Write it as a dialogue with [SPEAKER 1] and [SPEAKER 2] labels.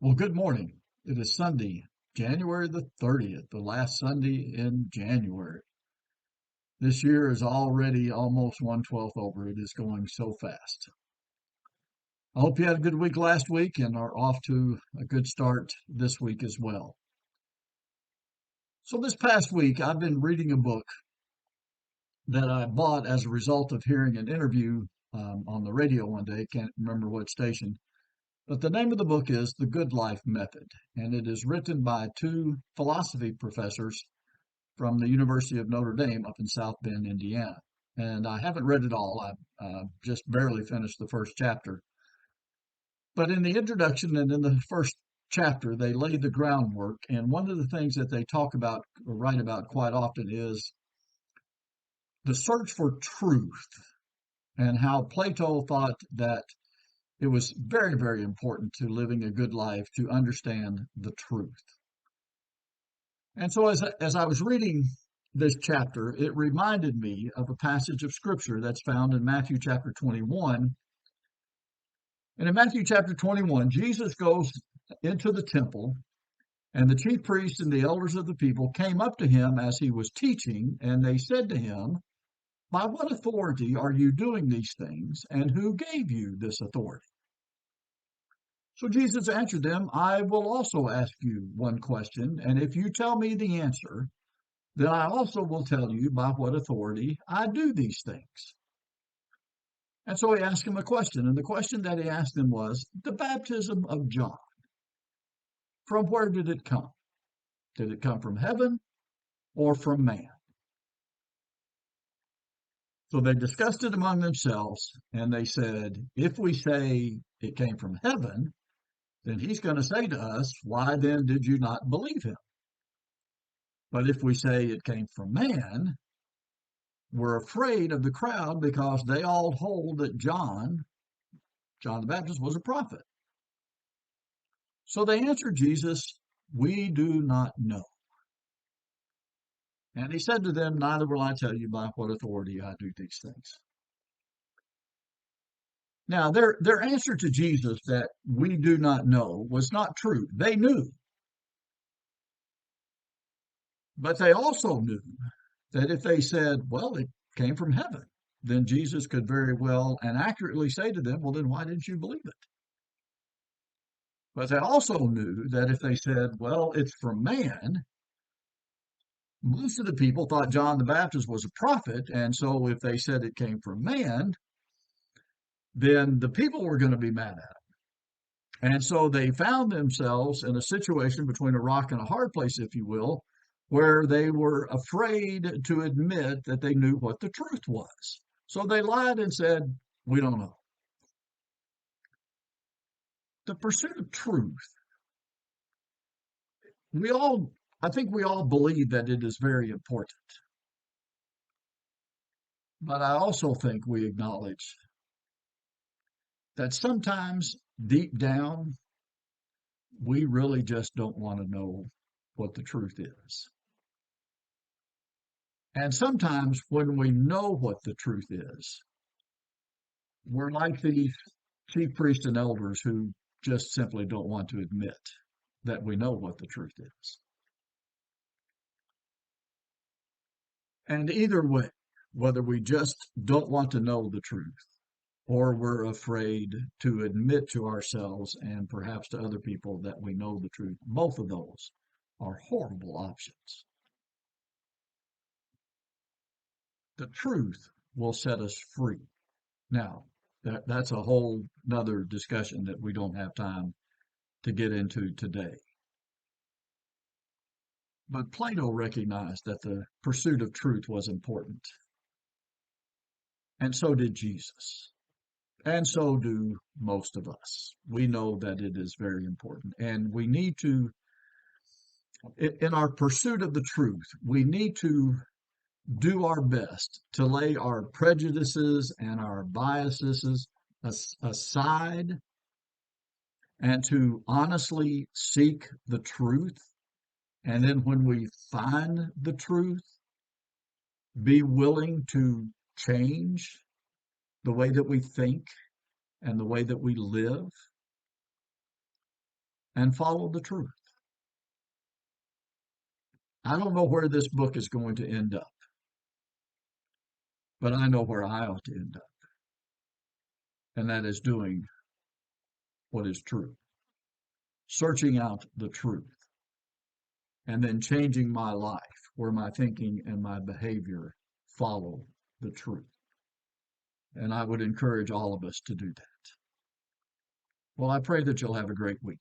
[SPEAKER 1] Well, good morning. It is Sunday, January the 30th, the last Sunday in January. This year is already almost 1/12 over. It is going so fast. I hope you had a good week last week and are off to a good start this week as well. So, this past week, I've been reading a book that I bought as a result of hearing an interview on the radio one day. Can't remember what station. But the name of the book is The Good Life Method, and it is written by two philosophy professors from the University of Notre Dame up in South Bend, Indiana. And I haven't read it all. I just barely finished the first chapter. But in the introduction and in the first chapter, they lay the groundwork. And one of the things that they talk about or write about quite often is the search for truth and how Plato thought that it was very, very important to living a good life to understand the truth. And so as I was reading this chapter, it reminded me of a passage of scripture that's found in Matthew chapter 21. And in Matthew chapter 21, Jesus goes into the temple, and the chief priests and the elders of the people came up to him as he was teaching, and they said to him, "By what authority are you doing these things, and who gave you this authority?" So Jesus answered them, "I will also ask you one question, and if you tell me the answer, then I also will tell you by what authority I do these things." And so he asked him a question, and the question that he asked him was, the baptism of John, from where did it come? Did it come from heaven or from man? So they discussed it among themselves, and they said, if we say it came from heaven, then he's going to say to us, why then did you not believe him? But if we say it came from man, we're afraid of the crowd because they all hold that John the Baptist, was a prophet. So they answered Jesus, "We do not know." And he said to them, "Neither will I tell you by what authority I do these things." Now, their answer to Jesus that we do not know was not true. They knew, but they also knew that if they said, well, it came from heaven, then Jesus could very well and accurately say to them, well, then why didn't you believe it? But they also knew that if they said, well, it's from man, most of the people thought John the Baptist was a prophet. And so if they said it came from man, then the people were going to be mad at him. And so they found themselves in a situation between a rock and a hard place, if you will, where they were afraid to admit that they knew what the truth was. So they lied and said, we don't know. The pursuit of truth, we all, I think we all believe that it is very important. But I also think we acknowledge that sometimes deep down, we really just don't want to know what the truth is. And sometimes when we know what the truth is, we're like these chief priests and elders who just simply don't want to admit that we know what the truth is. And either way, whether we just don't want to know the truth or we're afraid to admit to ourselves and perhaps to other people that we know the truth, both of those are horrible options. The truth will set us free. Now, that's a whole nother discussion that we don't have time to get into today. But Plato recognized that the pursuit of truth was important, and so did Jesus. And so do most of us. We know that it is very important, and we need to, in our pursuit of the truth, we need to do our best to lay our prejudices and our biases aside and to honestly seek the truth. And then when we find the truth, be willing to change the way that we think and the way that we live. and follow the truth. I don't know where this book is going to end up, but I know where I ought to end up, and that is doing what is true, searching out the truth, and then changing my life where my thinking and my behavior follow the truth. And I would encourage all of us to do that. Well, I pray that you'll have a great week.